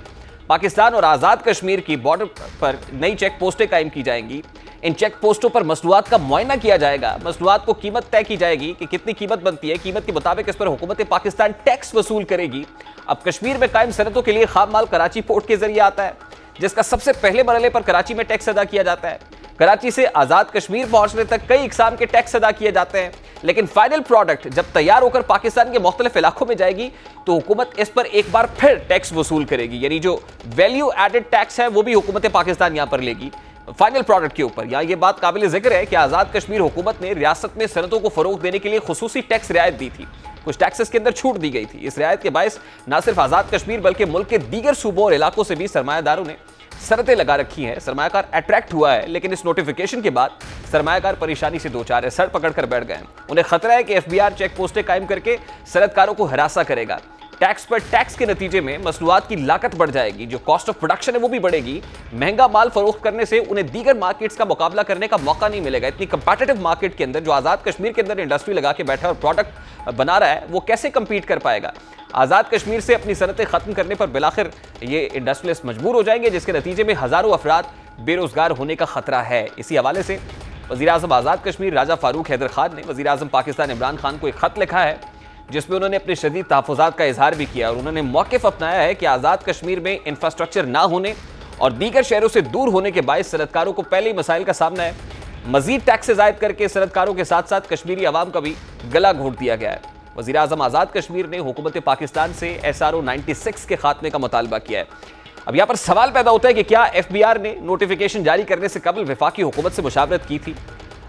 B: पाकिस्तान और आजाद कश्मीर की बॉर्डर पर नई चेक पोस्टें कायम की जाएंगी। इन चेक पोस्टों पर मसनूआत का मुआयना किया जाएगा, मसनूआत को कीमत तय की जाएगी कि कितनी कीमत बनती है, कीमत के मुताबिक इस पर हुकूमत पाकिस्तान टैक्स वसूल करेगी। अब कश्मीर में कायम सनतों के लिए खाम माल कराची पोर्ट के जरिए आता है, जिसका सबसे पहले मरहले पर कराची में टैक्स अदा किया जाता है। कराची से आजाद कश्मीर पहुंचने तक कई इकसाम के टैक्स अदा किए जाते हैं, लेकिन फाइनल प्रोडक्ट जब तैयार होकर पाकिस्तान के मुख्तलिफ इलाकों में जाएगी तो हुकूमत इस पर एक बार फिर टैक्स वसूल करेगी। यानी जो वैल्यू एडेड टैक्स है वो भी हुकूमत पाकिस्तान यहां पर लेगी फाइनल प्रोडक्ट के ऊपर। यहाँ ये बात काबिल जिक्र है कि आजाद कश्मीर हुकूमत ने रियासत में सनतों को फरोग देने के लिए खुसूसी टैक्स रियायत दी थी, कुछ टैक्सेस के अंदर छूट दी गई थी। इस रियायत के बायस न सिर्फ आजाद कश्मीर बल्कि मुल्क के दीगर सूबों और इलाकों से भी सरमायादारों ने शर्तें लगा रखी हैं, सरमायाकार अट्रैक्ट हुआ है। लेकिन इस नोटिफिकेशन के बाद सरमायाकार परेशानी से दो चार है, सर पकड़ कर बैठ गए। उन्हें खतरा है कि एफबीआर चेक पोस्टें कायम करके सनतकारों को हरासा करेगा। टैक्स पर टैक्स के नतीजे में मसनूआत की लागत बढ़ जाएगी, जो कॉस्ट ऑफ प्रोडक्शन है वो भी बढ़ेगी। महंगा माल फरोख्त करने से उन्हें दीगर मार्केट्स का मुकाबला करने का मौका नहीं मिलेगा। इतनी कंपेटिटिव मार्केट के अंदर जो आजाद कश्मीर के अंदर इंडस्ट्री लगा के बैठा और प्रोडक्ट बना रहा है वो कैसे कंपीट कर पाएगा। आजाद कश्मीर से अपनी सनतें खत्म करने पर बिलाखिर ये इंडस्ट्रियलिस्ट मजबूर हो जाएंगे, जिसके नतीजे में हजारों अफराद बेरोजगार होने का खतरा है। इसी हवाले से वज़ीर आज़म आजाद कश्मीर राजा फारूक हैदर खान ने वज़ीर आज़म पाकिस्तान इमरान खान को एक खत लिखा है, जिसमें उन्होंने अपने शदीद तहफ़्फ़ुज़ात का इजहार भी किया और उन्होंने मौक़िफ़ अपनाया है कि आज़ाद कश्मीर में इंफ्रास्ट्रक्चर ना होने और दीगर शहरों से दूर होने के बायस सनतकारों को पहले ही मसाइल का सामना है। मजीद टैक्सेस आयद करके सनतकारों के साथ साथ कश्मीरी अवाम का भी गला घोट दिया गया है। वज़ीर आज़म आज़ाद कश्मीर ने हुकूमत पाकिस्तान से SRO 96 के खात्मे का मुतालबा किया है। अब यहाँ पर सवाल पैदा होता है कि क्या एफबीआर ने नोटिफिकेशन जारी करने से कबल वफाकी हुकूमत से मुशावरत की थी?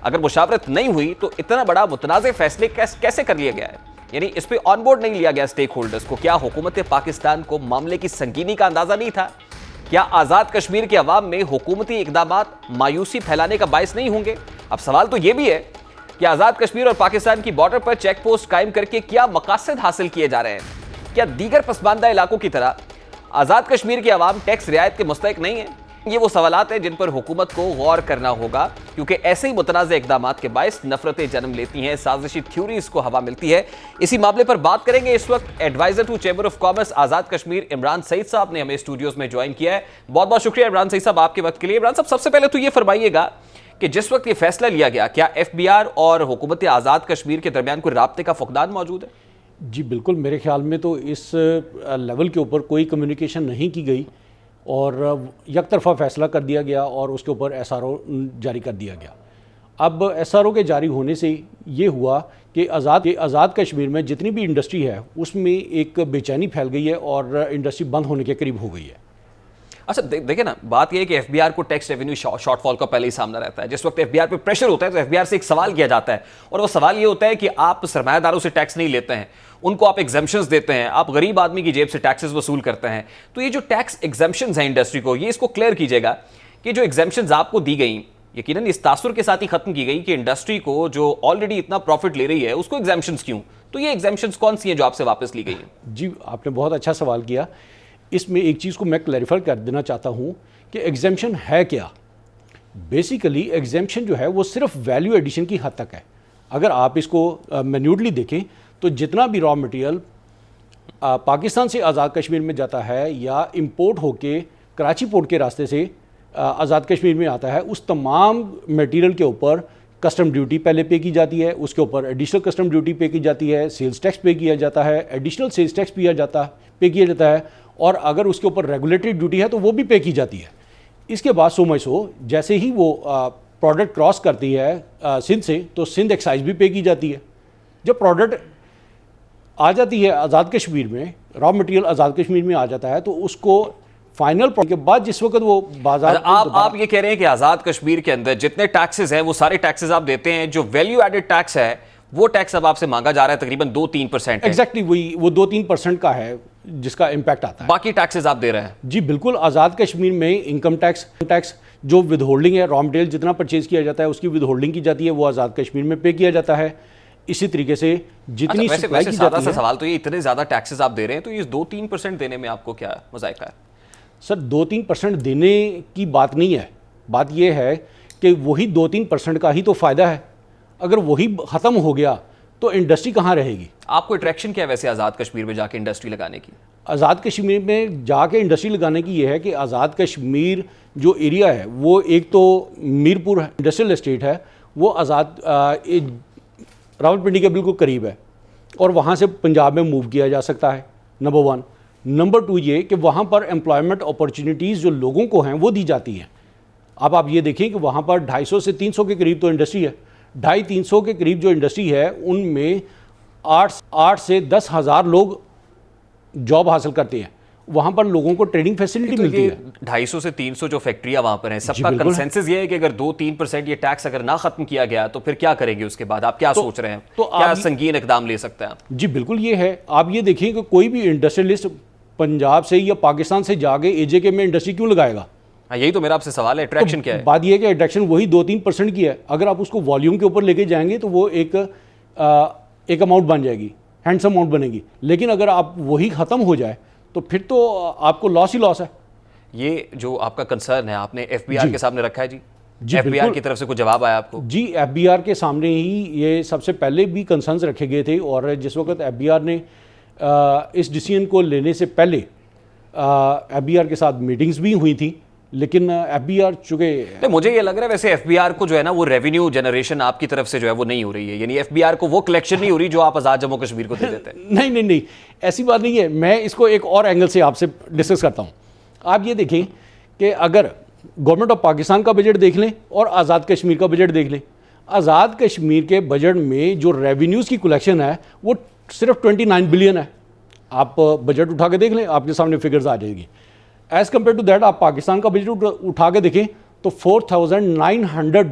B: अगर मुशावरत नहीं हुई तो इतना बड़ा मुतनाज़ फैसले कैसे कर लिया गया है? यानी इस पे ऑन बोर्ड नहीं लिया गया स्टेक होल्डर्स को। क्या हुकूमत पाकिस्तान को मामले की संगीनी का अंदाजा नहीं था? क्या आज़ाद कश्मीर के अवाम में हुकूमती इकदामात मायूसी फैलाने का बायस नहीं होंगे? अब सवाल तो यह भी है कि आज़ाद कश्मीर और पाकिस्तान की बॉर्डर पर चेक पोस्ट कायम करके क्या मकासद हासिल किए जा रहे हैं? क्या दीगर पसमानदा इलाकों की तरह आज़ाद कश्मीर के अवाम टैक्स रियायत के मुस्तहिक नहीं है? ये वो सवालात हैं जिन पर हुकूमत को गौर करना होगा, क्योंकि ऐसे ही मुतनाज़ इक़दामात के बायस नफरतें जन्म लेती हैं, साजिशी थ्योरीज को हवा मिलती है। इसी मामले पर बात करेंगे। इस वक्त advisor to chamber of commerce Azad Kashmir Imran Saeed sahab ने हमें स्टूडियोज में ज्वाइन किया है। बहुत बहुत शुक्रिया इमरान सईद साहब आपके वक्त के लिए। इमरान साहब, सबसे पहले तो ये फरमाइएगा कि जिस वक्त ये फैसला लिया गया, क्या एफबीआर और हुकूमत आज़ाद कश्मीर के दरमियान कोई राब्ते का फुकदान मौजूद है?
H: जी बिल्कुल, मेरे ख्याल में तो इस लेवल के ऊपर कोई कम्युनिकेशन नहीं की गई और एक तरफ़ा फ़ैसला कर दिया गया और उसके ऊपर SRO जारी कर दिया गया। अब SRO के जारी होने से ये हुआ कि आज़ाद कश्मीर में जितनी भी इंडस्ट्री है उसमें एक बेचैनी फैल गई है और इंडस्ट्री बंद होने के करीब हो गई है।
B: अच्छा देखिए ना, बात यह है कि एफबीआर को टैक्स रेवेन्यू शॉर्टफॉल का पहले ही सामना रहता है। जिस वक्त एफबीआर पे प्रेशर होता है तो एफबीआर से एक सवाल किया जाता है और वो सवाल ये होता है कि आप सरमायादारों से टैक्स नहीं लेते हैं, उनको आप एग्जेम्पशंस देते हैं, आप गरीब आदमी की जेब से टैक्सेस वसूल करते हैं। तो ये जो टैक्स एग्जेम्पशंस हैं इंडस्ट्री को, ये इसको क्लियर कीजिएगा कि जो एग्जेम्पशंस आपको दी गई यकीनन इस तासुर के साथ ही खत्म की गई कि इंडस्ट्री को जो ऑलरेडी इतना प्रॉफिट ले रही है उसको एग्जेम्पशंस क्यों? तो ये एग्जेम्पशंस कौन सी हैं जो आपसे वापस ली गई है?
H: जी, आपने बहुत अच्छा सवाल किया। इसमें एक चीज़ को मैं क्लैरिफाई कर देना चाहता हूँ कि एग्जेम्पशन है क्या। बेसिकली एग्जेम्पशन जो है वो सिर्फ वैल्यू एडिशन की हद तक है। अगर आप इसको मैन्यूटली देखें तो जितना भी रॉ मटेरियल पाकिस्तान से आज़ाद कश्मीर में जाता है या इंपोर्ट होके कराची पोर्ट के रास्ते से आज़ाद कश्मीर में आता है, उस तमाम मटेरियल के ऊपर कस्टम ड्यूटी पहले पे की जाती है, उसके ऊपर एडिशनल कस्टम ड्यूटी पे की जाती है, सेल्स टैक्स पे किया जाता है, एडिशनल सेल्स टैक्स पे किया जाता है, और अगर उसके ऊपर रेगुलेटरी ड्यूटी है तो वो भी पे की जाती है। इसके बाद 100 जैसे ही वो प्रोडक्ट क्रॉस करती है सिंध से, तो सिंध एक्साइज भी पे की जाती है। जब प्रोडक्ट आ जाती है आज़ाद कश्मीर में, रॉ मटेरियल आज़ाद कश्मीर में आ जाता है, तो उसको फाइनल के बाद जिस वक्त वो बाजार
B: आप ये कह रहे हैं कि आज़ाद कश्मीर के अंदर जितने टैक्सेस हैं वो सारे टैक्सेस आप देते हैं, जो वैल्यू एडेड टैक्स है वो टैक्स अब आपसे मांगा जा रहा है तकरीबन 2-3%।
H: एग्जैक्टली वही वो 2-3% का है जिसका इम्पैक्ट आता है।
B: बाकी टैक्सेस आप दे रहे हैं?
H: जी बिल्कुल। आज़ाद कश्मीर में इनकम टैक्स जो विद होल्डिंग है, रॉ मटेरियल जितना परचेज किया जाता है उसकी विद होल्डिंग की जाती है, वो आज़ाद कश्मीर में पे किया जाता है। इसी तरीके से जितनी सप्लाई की जाती है।
B: सवाल तो ये, इतने ज्यादा टैक्सेस आप दे रहे हैं तो ये 2-3% देने में आपको क्या मज़ायका है?
H: सर 2-3% देने की बात नहीं है, बात यह है कि वही 2-3% का ही तो फ़ायदा है। अगर वही ख़त्म हो गया तो इंडस्ट्री कहाँ रहेगी?
B: आपको अट्रैक्शन क्या है वैसे आज़ाद कश्मीर में जाके इंडस्ट्री लगाने की?
H: आज़ाद कश्मीर में जाके इंडस्ट्री लगाने की यह है कि आज़ाद कश्मीर जो एरिया है वो एक तो मीरपुर इंडस्ट्रियल एस्टेट है, वो आज़ाद रावलपिंडी के बिल्कुल करीब है और वहाँ से पंजाब में मूव किया जा सकता है, नंबर 1। नंबर 2 ये कि वहाँ पर एम्प्लॉयमेंट अपॉर्चुनिटीज़ जो लोगों को हैं वो दी जाती हैं। अब आप ये देखें कि वहाँ पर 250 से 300 के करीब तो इंडस्ट्री है, 250-300 के करीब जो इंडस्ट्री है उनमें 8 से 10 हज़ार लोग जॉब हासिल करते हैं। वहाँ पर लोगों को ट्रेनिंग फैसिलिटी मिलती है।
B: 250 से 300 जो फैक्ट्रियाँ वहाँ पर हैं, सबका कंसेंसस ये है कि अगर 2-3% ये टैक्स अगर ना खत्म किया गया तो फिर क्या करेंगे उसके बाद? आप क्या सोच रहे हैं? तो क्या संगीन इकदाम ले सकते हैं?
H: जी बिल्कुल ये है। आप ये देखिए कि कोई भी इंडस्ट्रियलिस्ट पंजाब से या पाकिस्तान से जाके एजेके में इंडस्ट्री क्यों लगाएगा?
B: हाँ, यही तो मेरा आपसे सवाल है, अट्रैक्शन क्या है?
H: बात यह है कि अट्रैक्शन वही 2-3% की है। अगर आप उसको वॉल्यूम के ऊपर लेके जाएंगे तो वो एक अमाउंट बन जाएगी, हैंडसम अमाउंट बनेगी। लेकिन अगर आप वही ख़त्म हो जाए तो फिर तो आपको लॉस ही लॉस है।
B: ये जो आपका कंसर्न है आपने एफबीआर के सामने रखा है जी
H: एफबीआर
B: की तरफ से कुछ जवाब आया आपको?
H: जी एफबीआर के सामने ही ये सबसे पहले भी कंसर्न्स रखे गए थे और जिस वक्त एफबीआर ने इस डिसीजन को लेने से पहले एफबीआर के साथ मीटिंग्स भी हुई थी, लेकिन एफबीआर चूंकि
B: मुझे ये लग रहा है वैसे एफबीआर को जो है ना वो रेवेन्यू जनरेशन आपकी तरफ से जो है वो नहीं हो रही है, यानी एफबीआर को वो कलेक्शन नहीं हो रही जो आप आज़ाद जम्मू कश्मीर को दे देते हैं।
H: नहीं, ऐसी बात नहीं है। मैं इसको एक और एंगल से आपसे डिस्कस करता हूँ। आप ये देखें कि अगर गवर्नमेंट ऑफ पाकिस्तान का बजट देख लें और आज़ाद कश्मीर का बजट देख लें, आज़ाद कश्मीर के बजट में जो रेवेन्यूज़ की कलेक्शन है वो सिर्फ 29 बिलियन है। आप बजट उठा के देख लें, आपके सामने फिगर्स आ जाएगी। एज़ कम्पेयर टू दैट आप पाकिस्तान का बजट उठा के देखें तो 4900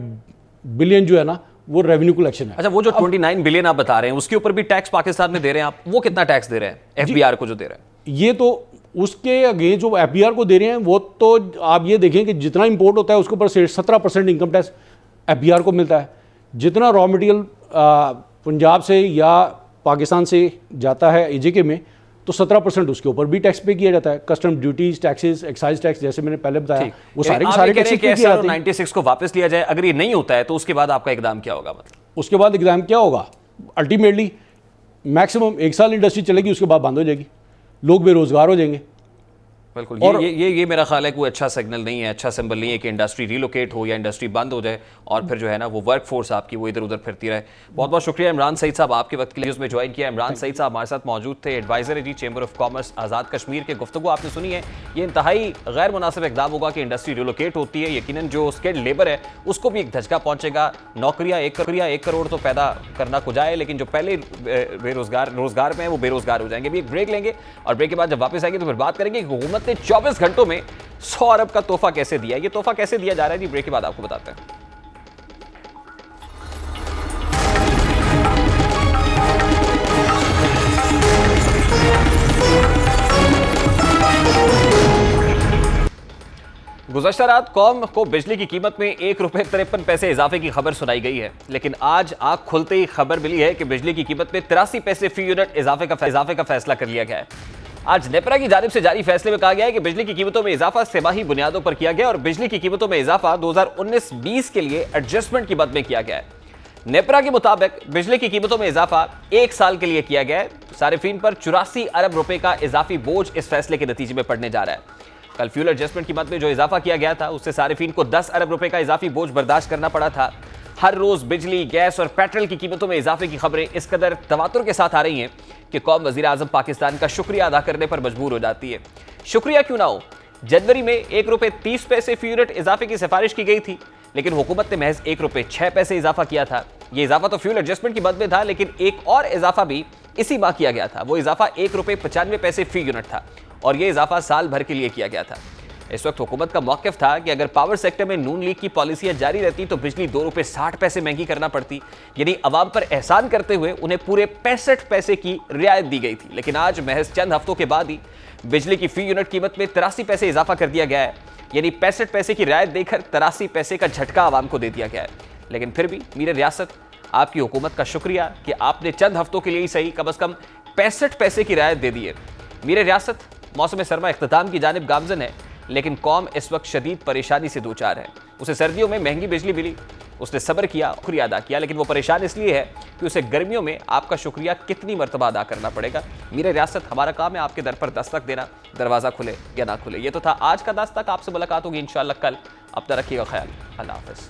H: बिलियन जो है ना वो रेवेन्यू कलेक्शन है।
B: अच्छा, वो जो 29 बिलियन आप बता रहे हैं उसके ऊपर भी टैक्स पाकिस्तान में दे रहे हैं आप, वो कितना टैक्स दे रहे हैं एफबीआर को जो दे रहे हैं?
H: ये तो उसके अगेंस्ट जो एफबीआर को दे रहे हैं वो तो आप ये देखें कि जितना इंपोर्ट होता है उसके ऊपर 17% इनकम टैक्स एफबीआर को मिलता है। जितना रॉ मटेरियल पंजाब से या पाकिस्तान से जाता है एजेके में तो 17% उसके ऊपर भी टैक्स पे किया जाता है। Custom duties, taxes, excise tax जैसे मैंने पहले बताया वो सारे के सारे टैक्स पे किए जाते हैं।
B: 96 को वापस लिया जाए, अगर ये नहीं होता है तो उसके बाद आपका इकदाम क्या होगा? मतलब
H: उसके बाद इकदाम क्या होगा? अल्टीमेटली मैक्सिमम 1 साल इंडस्ट्री चलेगी, उसके बाद बंद हो जाएगी, लोग बेरोजगार हो जाएंगे।
B: बिल्कुल। और ये मेरा ख्याल है कोई अच्छा सिग्नल नहीं है, अच्छा सिंबल नहीं है कि इंडस्ट्री रिलोकेट हो या इंडस्ट्री बंद हो जाए और फिर जो है ना वो वर्क फोर्स आपकी वो इधर उधर फिरती रहे। बहुत बहुत शुक्रिया इमरान सईद साहब, आपके वक्त के लिए उसमें ज्वाइन किया। इमरान सईद साहब हमारे साथ मौजूद थे, एडवाइजर है जी chamber of commerce Azad Kashmir के। गुफ्तगू आपने सुनी है, ये इंतहाई गैर मुनासिब इकदाम होगा कि इंडस्ट्री रिलोकेट होती है। यकीनन जो स्किल्ड लेबर है उसको भी एक धचका पहुंचेगा। नौकरियाँ 1 करोड़ तो पैदा करना कुछ आए, लेकिन जो पहले रोजगार में है वो बेरोजगार हो जाएंगे। अभी एक ब्रेक लेंगे और ब्रेक के बाद जब वापस आएंगे तो फिर बात करेंगे कि हुकूमत ने 24 घंटों में 100 अरब का तोहफा कैसे दिया। ये तोहफा कैसे दिया जा रहा है जी, ब्रेक के बाद आपको बताते हैं। गुज़श्ता रात कौम को बिजली की कीमत में 1 रुपये 53 पैसे इजाफे की खबर सुनाई गई है, लेकिन आज आंख खुलते ही खबर मिली है कि बिजली की कीमत में 83 पैसे फी यूनिट इजाफे का फैसला कर लिया गया है। आज नेपरा की जानिब से जारी फैसले में कहा गया है कि बिजली की कीमतों में इजाफा तिमाही बुनियादों पर किया गया और बिजली की कीमतों में इजाफा 2019-20 के लिए एडजस्टमेंट की मद में किया गया है। नेपरा के मुताबिक बिजली की कीमतों में इजाफा 1 साल के लिए किया गया है। सारिफीन पर 84 अरब रुपए का इजाफी बोझ इस फैसले के नतीजे में पड़ने जा रहा है। कल फ्यूल एडजस्टमेंट की मद में जो इजाफा किया गया था उससे सारिफीन को 10 अरब रुपए का इजाफी बोझ बर्दाश्त करना पड़ा था। हर रोज बिजली, गैस और पेट्रोल की कीमतों में इजाफे की खबरें इस कदर तवातुर के साथ आ रही हैं कि कौम वजीर आजम पाकिस्तान का शुक्रिया अदा करने पर मजबूर हो जाती है। शुक्रिया क्यों ना हो, जनवरी में 1 रुपये 30 पैसे फी यूनिट इजाफे की सिफारिश की गई थी, लेकिन हुकूमत ने महज 1 रुपये 6 पैसे इजाफा किया था। यह इजाफा तो फ्यूल एडजस्टमेंट की मद में था, लेकिन एक और इजाफा भी इसी माह किया गया था। वो इजाफा 1 रुपये 95 पैसे फी यूनिट था और यह इजाफा साल भर के लिए किया गया था। इस वक्त हुकूमत का मौक़िफ़ था कि अगर पावर सेक्टर में नून लीग की पॉलिसियां जारी रहती तो बिजली 2 रुपये 60 पैसे महंगी करना पड़ती, यानी अवाम पर एहसान करते हुए उन्हें पूरे 65 पैसे की रियायत दी गई थी। लेकिन आज महज चंद हफ्तों के बाद ही बिजली की फी यूनिट कीमत में 83 पैसे इजाफा कर दिया गया है, यानी 65 पैसे की रियायत देकर 83 पैसे का झटका आवाम को दे दिया गया है। लेकिन फिर भी मीर रियासत, आपकी हुकूमत का शुक्रिया कि आपने चंद हफ्तों के लिए ही सही कम अज कम 65 पैसे की रियायत दे दी है। मीर रियासत मौसम सरमा इख्तिताम की जानिब गामजन है, लेकिन कौम इस वक्त शदीद परेशानी से दो चार है। उसे सर्दियों में महंगी बिजली मिली, उसने सब्र किया, शुक्रिया अदा किया, लेकिन वो परेशान इसलिए है कि उसे गर्मियों में आपका शुक्रिया कितनी मरतबा अदा करना पड़ेगा। मीर रियासत, हमारा काम है आपके दर पर दस्तक देना, दरवाज़ा खुले या ना खुले। ये तो था आज का दस्तक। आपसे मुलाकात होगी इंशाअल्लाह कल। अपना रखिएगा ख्याल। अल्लाह हाफ़िज़।